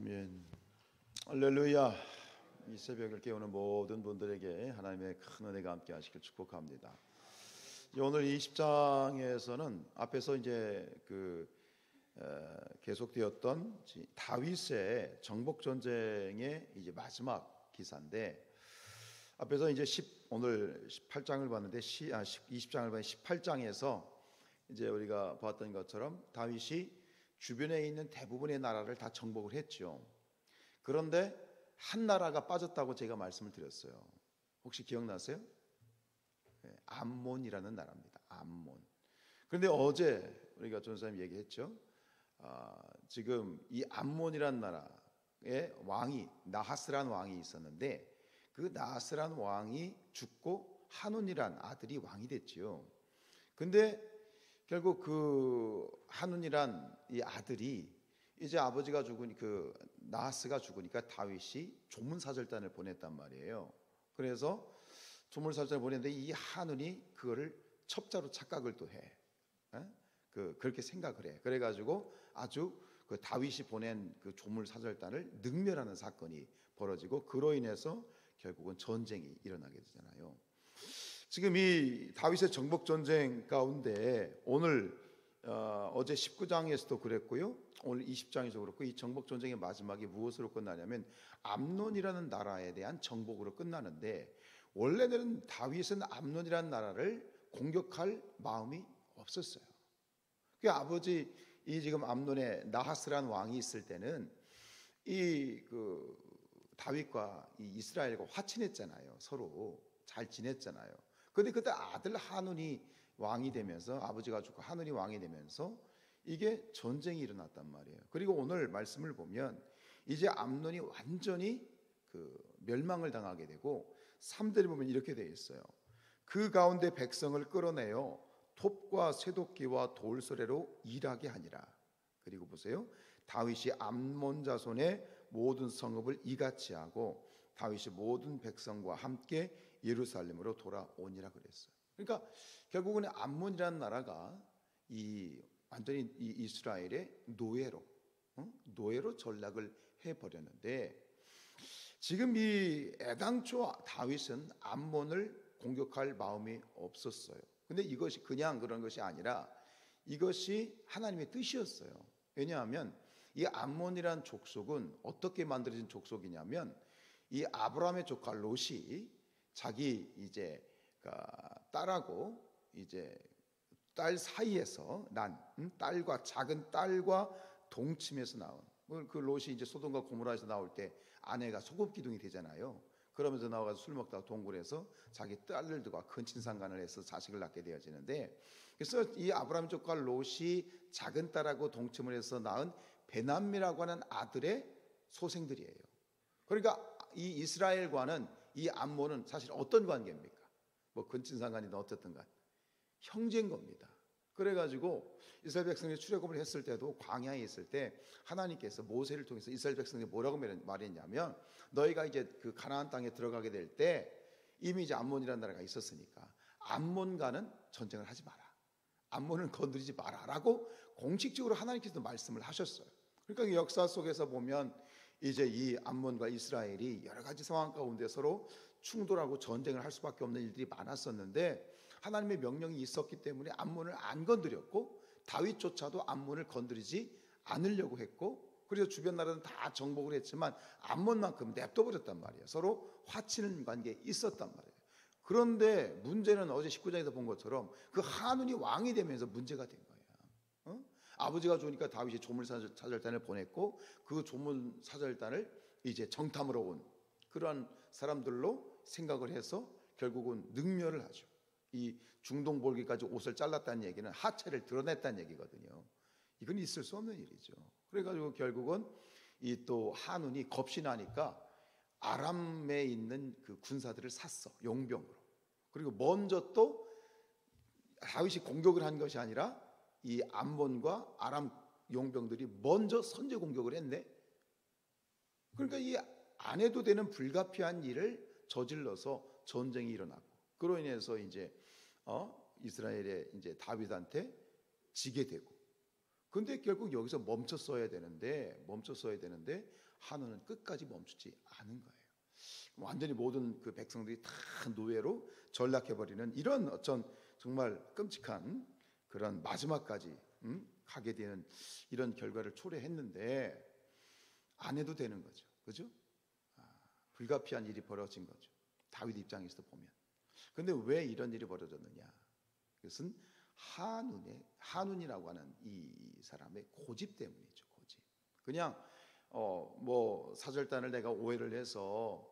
아멘. 할렐루야. 이 새벽을 깨우는 모든 분들에게 하나님의 큰 은혜가 함께 하시길 축복합니다. 오늘 이 10장에서는 앞에서 이제 계속되었던 다윗의 정복 전쟁의 이제 마지막 기사인데, 앞에서 이제 오늘 18장을 봤는데 20장을 봤는데 18장에서 이제 우리가 봤던 것처럼 다윗이 주변에 있는 대부분의 나라를 다 정복을 했죠. 그런데 한 나라가 빠졌다고 제가 말씀을 드렸어요. 혹시 기억나세요? 암몬이라는 나라입니다. 암몬. 그런데 어제 우리가 전사님 얘기했죠. 지금 이 암몬이라는 나라의 왕이 나하스란 왕이 있었는데, 그 나하스란 왕이 죽고 하눈이란 아들이 왕이 됐지요. 근데 결국 그 하눈이란 이 아들이 이제 아버지가 죽으니 나하스가 죽으니까 다윗이 조문사절단을 보냈단 말이에요. 그래서 조문사절단을 보냈는데 이 하눈이 그거를 첩자로 착각을 또 해. 그렇게 생각을 해. 그래가지고 아주 그 다윗이 보낸 그 조문사절단을 능멸하는 사건이 벌어지고, 그로 인해서 결국은 전쟁이 일어나게 되잖아요. 지금 이 다윗의 정복 전쟁 가운데 오늘 어제 19장에서도 그랬고요, 오늘 20장에서 그렇고, 이 정복 전쟁의 마지막이 무엇으로 끝나냐면 암논이라는 나라에 대한 정복으로 끝나는데, 원래는 다윗은 암논이라는 나라를 공격할 마음이 없었어요. 그 아버지 지금 암논의 나하스란 왕이 있을 때는 다윗과 이 이스라엘과 화친했잖아요. 서로 잘 지냈잖아요. 그런데 그때 아들 하눈이 왕이 되면서, 아버지가 죽고 하눈이 왕이 되면서 이게 전쟁이 일어났단 말이에요. 그리고 오늘 말씀을 보면 이제 암논이 완전히 멸망을 당하게 되고, 3절에 보면 이렇게 되어 있어요. 그 가운데 백성을 끌어내어 톱과 쇠도끼와 돌소래로 일하게 하니라. 그리고 보세요, 다윗이 암몬 자손의 모든 성읍을 이같이 하고 다윗이 모든 백성과 함께 예루살렘으로 돌아오니라 그랬어요. 그러니까 결국은 암몬이라는 나라가 완전히 이 이스라엘의 노예로 전락을 해버렸는데, 지금 이 애당초 다윗은 암몬을 공격할 마음이 없었어요. 근데 이것이 그냥 그런 것이 아니라 이것이 하나님의 뜻이었어요. 왜냐하면 이 암몬이라는 족속은 어떻게 만들어진 족속이냐면, 이 아브라함의 조카 롯이 자기 이제 딸하고 이제 딸 사이에서 난 딸과 작은 딸과 동침해서 나온, 그 롯이 이제 소돔과 고모라에서 나올 때 아내가 소금 기둥이 되잖아요. 그러면서 나와서 술 먹다가 동굴에서 자기 딸들과 근친상간을 해서 자식을 낳게 되어지는데, 그래서 이 아브라함 조카 롯이 작은 딸하고 동침을 해서 낳은 베남미라고 하는 아들의 소생들이에요. 그러니까 이 이스라엘과는 이 암몬은 사실 어떤 관계입니까? 뭐 근친상간이든 어쨌든 간 형제인 겁니다. 그래가지고 이스라엘 백성이 출애굽을 했을 때도 광야에 있을 때 하나님께서 모세를 통해서 이스라엘 백성이 뭐라고 말했냐면, 너희가 이제 그 가나안 땅에 들어가게 될 때 이미 이제 암몬이라는 나라가 있었으니까 암몬과는 전쟁을 하지 마라, 암몬을 건드리지 마라라고 공식적으로 하나님께서 말씀을 하셨어요. 그러니까 이 역사 속에서 보면 이제 이 암몬과 이스라엘이 여러 가지 상황 가운데 서로 충돌하고 전쟁을 할 수밖에 없는 일들이 많았었는데, 하나님의 명령이 있었기 때문에 암몬을 안 건드렸고, 다윗조차도 암몬을 건드리지 않으려고 했고, 그래서 주변 나라는 다 정복을 했지만 암몬만큼 냅둬버렸단 말이에요. 서로 화치는 관계에 있었단 말이에요. 그런데 문제는 어제 19장에서 본 것처럼 그 하눈이 왕이 되면서 문제가 된 거예요. 아버지가 죽으니까 다윗이 조문사절단을 보냈고, 그 조문사절단을 이제 정탐으로 온 그러한 사람들로 생각을 해서 결국은 능멸을 하죠. 이 중동 볼기까지 옷을 잘랐다는 얘기는 하체를 드러냈다는 얘기거든요. 이건 있을 수 없는 일이죠. 그래가지고 결국은 이 또 하눈이 겁이 나니까 아람에 있는 그 군사들을 샀어, 용병으로. 그리고 먼저 또 다윗이 공격을 한 것이 아니라 이 암몬과 아람 용병들이 먼저 선제 공격을 했네. 그러니까 이 안 해도 되는 불가피한 일을 저질러서 전쟁이 일어나고, 그로 인해서 이제 이스라엘의 이제 다윗한테 지게 되고. 근데 결국 여기서 멈췄어야 되는데 한우는 끝까지 멈추지 않은 거예요. 완전히 모든 그 백성들이 다 노예로 전락해버리는 이런 어떤 정말 끔찍한 그런 마지막까지 가게 되는 이런 결과를 초래했는데 안 해도 되는 거죠. 그죠? 불가피한 일이 벌어진 거죠. 다윗 입장에서 보면. 근데 왜 이런 일이 벌어졌느냐? 그것은 한운이라고 하는 이 사람의 고집 때문이죠. 고집. 그냥 뭐 사절단을 내가 오해를 해서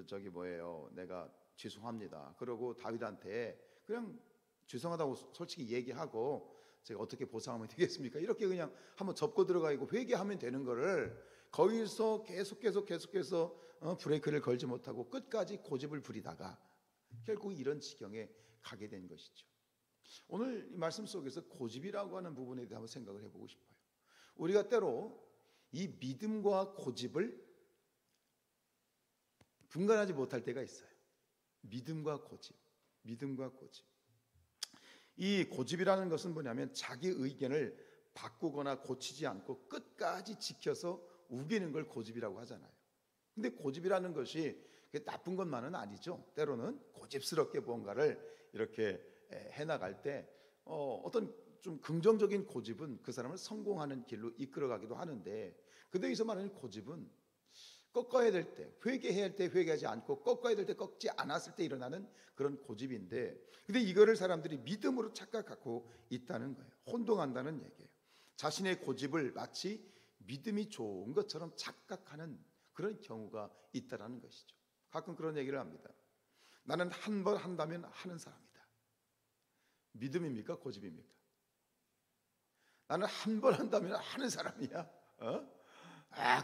저기 뭐예요? 내가 죄송합니다. 그러고 다윗한테 그냥 죄송하다고 솔직히 얘기하고 제가 어떻게 보상하면 되겠습니까? 이렇게 그냥 한번 접고 들어가고 회개하면 되는 거를 거기서 계속해서 브레이크를 걸지 못하고 끝까지 고집을 부리다가 결국 이런 지경에 가게 된 것이죠. 오늘 이 말씀 속에서 고집이라고 하는 부분에 대해 한번 생각을 해보고 싶어요. 우리가 때로 이 믿음과 고집을 분간하지 못할 때가 있어요. 믿음과 고집. 이 고집이라는 것은 뭐냐면 자기 의견을 바꾸거나 고치지 않고 끝까지 지켜서 우기는 걸 고집이라고 하잖아요. 근데 고집이라는 것이 나쁜 것만은 아니죠. 때로는 고집스럽게 뭔가를 이렇게 해나갈 때 어떤 좀 긍정적인 고집은 그 사람을 성공하는 길로 이끌어가기도 하는데, 근데 여기서 말하는 고집은 꺾어야 될 때, 회개해야 할 때 회개하지 않고 꺾어야 될 때 꺾지 않았을 때 일어나는 그런 고집인데, 근데 이거를 사람들이 믿음으로 착각하고 있다는 거예요. 혼동한다는 얘기예요. 자신의 고집을 마치 믿음이 좋은 것처럼 착각하는 그런 경우가 있다라는 것이죠. 가끔 그런 얘기를 합니다. 나는 한 번 한다면 하는 사람이다. 믿음입니까? 고집입니까? 나는 한 번 한다면 하는 사람이야.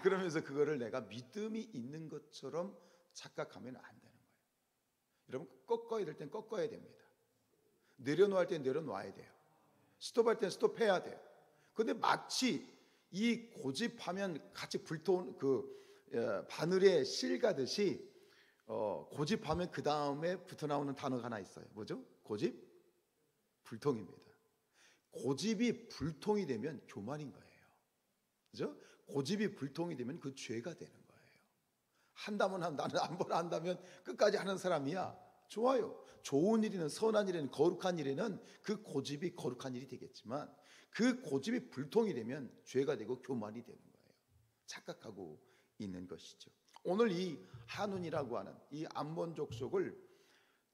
그러면서 그거를 내가 믿음이 있는 것처럼 착각하면 안 되는 거예요. 여러분, 꺾어야 될 땐 꺾어야 됩니다. 내려놓을 땐 내려놓아야 돼요. 스톱할 땐 스톱해야 돼요. 근데 마치 이 고집하면 같이 불토는 바늘에 실 가듯이 고집하면 그 다음에 붙어 나오는 단어가 하나 있어요. 뭐죠? 고집? 불통입니다. 고집이 불통이 되면 교만인 거예요. 그죠? 고집이 불통이 되면 그 죄가 되는 거예요. 한다면 나는 한 번 한다면 끝까지 하는 사람이야. 좋아요. 좋은 일이든 선한 일이든 거룩한 일에는 그 고집이 거룩한 일이 되겠지만 그 고집이 불통이 되면 죄가 되고 교만이 되는 거예요. 착각하고 있는 것이죠. 오늘 이 한운이라고 하는 이 암몬 족속을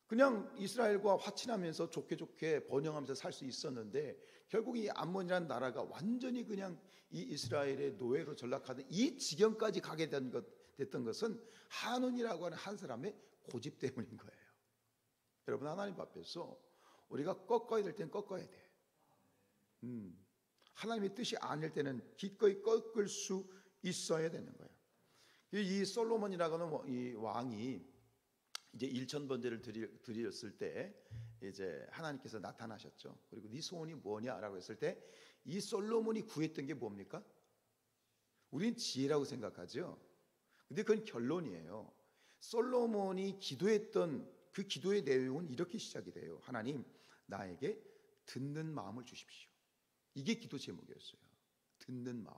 그냥 이스라엘과 화친하면서 좋게 번영하면서 살 수 있었는데 결국 이 암몬이라는 나라가 완전히 그냥 이 이스라엘의 노예로 전락하던 이 지경까지 가게 됐던 것은 한운이라고 하는 한 사람의 고집 때문인 거예요. 여러분, 하나님 앞에서 우리가 꺾어야 될 땐 꺾어야 돼. 하나님의 뜻이 아닐 때는 기꺼이 꺾을 수 있어야 되는 거예요. 이 솔로몬이라고 하는 이 왕이 이제 1000번제를 드렸을 때 이제 하나님께서 나타나셨죠. 그리고 네 소원이 뭐냐라고 했을 때 이 솔로몬이 구했던 게 뭡니까? 우린 지혜라고 생각하죠. 근데 그건 결론이에요. 솔로몬이 기도했던 그 기도의 내용은 이렇게 시작이 돼요. 하나님, 나에게 듣는 마음을 주십시오. 이게 기도 제목이었어요. 듣는 마음.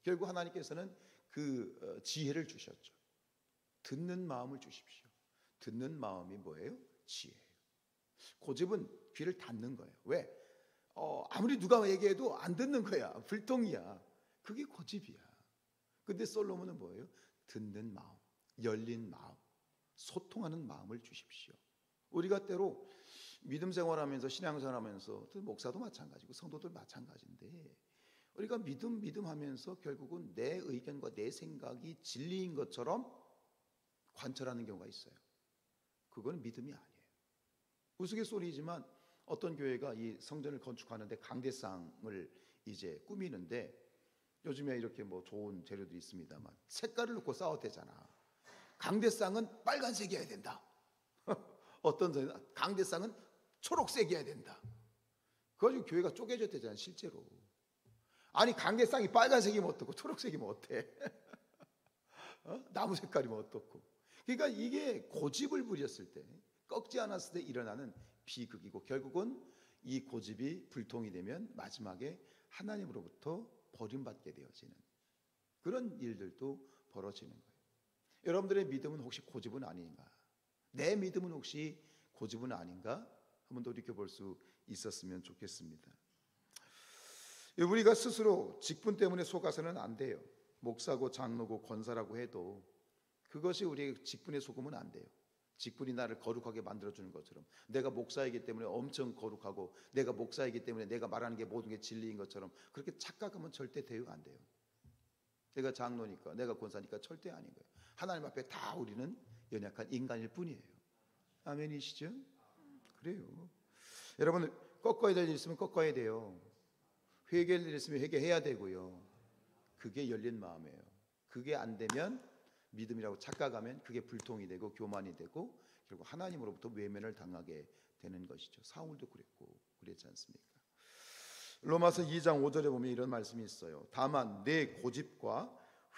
결국 하나님께서는 그 지혜를 주셨죠. 듣는 마음을 주십시오. 듣는 마음이 뭐예요? 지혜예요. 고집은 귀를 닫는 거예요. 왜? 아무리 누가 얘기해도 안 듣는 거야. 불통이야. 그게 고집이야. 근데 솔로몬은 뭐예요? 듣는 마음, 열린 마음, 소통하는 마음을 주십시오. 우리가 때로 믿음 생활하면서 신앙생활하면서 목사도 마찬가지고 성도들 마찬가지인데 우리가 믿음 하면서 결국은 내 의견과 내 생각이 진리인 것처럼 관철하는 경우가 있어요. 그건 믿음이 아니에요. 우스갯소리지만 어떤 교회가 이 성전을 건축하는데 강대상을 이제 꾸미는데 요즘에 이렇게 뭐 좋은 재료도 있습니다만 색깔을 놓고 싸웠대잖아. 강대상은 빨간색이어야 된다. 어떤 강대상은 초록색이어야 된다. 그래가지고 교회가 쪼개졌대잖아 실제로. 아니 강대상이 빨간색이면 어떻고 초록색이면 어때? 나무 색깔이면 어떻고. 그러니까 이게 고집을 부렸을 때 꺾지 않았을 때 일어나는 비극이고 결국은 이 고집이 불통이 되면 마지막에 하나님으로부터 버림받게 되어지는 그런 일들도 벌어지는 거예요. 여러분들의 믿음은 혹시 고집은 아닌가? 내 믿음은 혹시 고집은 아닌가? 한번 돌이켜볼 수 있었으면 좋겠습니다. 우리가 스스로 직분 때문에 속아서는 안 돼요. 목사고 장로고 권사라고 해도 그것이 우리의 직분에 속으면 안 돼요. 직분이 나를 거룩하게 만들어주는 것처럼, 내가 목사이기 때문에 엄청 거룩하고, 내가 목사이기 때문에 내가 말하는 게 모든 게 진리인 것처럼 그렇게 착각하면 절대 대우가 안 돼요. 내가 장로니까, 내가 권사니까 절대 아닌 거예요. 하나님 앞에 다 우리는 연약한 인간일 뿐이에요. 아멘이시죠? 그래요. 여러분, 꺾어야 될 일 있으면 꺾어야 돼요. 회개할 일 있으면 회개해야 되고요. 그게 열린 마음이에요. 그게 안 되면 믿음이라고 착각하면 그게 불통이 되고 교만이 되고 결국 하나님으로부터 외면을 당하게 되는 것이죠. 사울도 그랬고 그랬지 않습니까? 로마서 2장 5절에 보면 이런 말씀이 있어요. 다만 내 고집과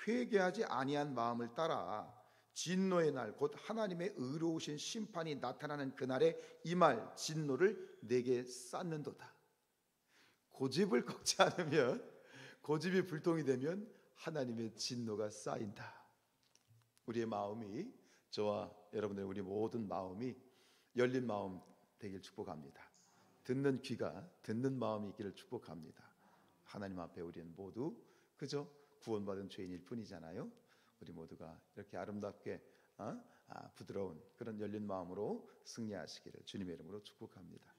회개하지 아니한 마음을 따라 진노의 날 곧 하나님의 의로우신 심판이 나타나는 그날에 이 말 진노를 내게 쌓는도다. 고집을 꺾지 않으면, 고집이 불통이 되면 하나님의 진노가 쌓인다. 우리의 마음이, 저와 여러분들 우리 모든 마음이 열린 마음 되길 축복합니다. 듣는 귀가, 듣는 마음이 있기를 축복합니다. 하나님 앞에 우리는 모두 그저 구원받은 죄인일 뿐이잖아요. 우리 모두가 이렇게 아름답게 부드러운 그런 열린 마음으로 승리하시기를 주님의 이름으로 축복합니다.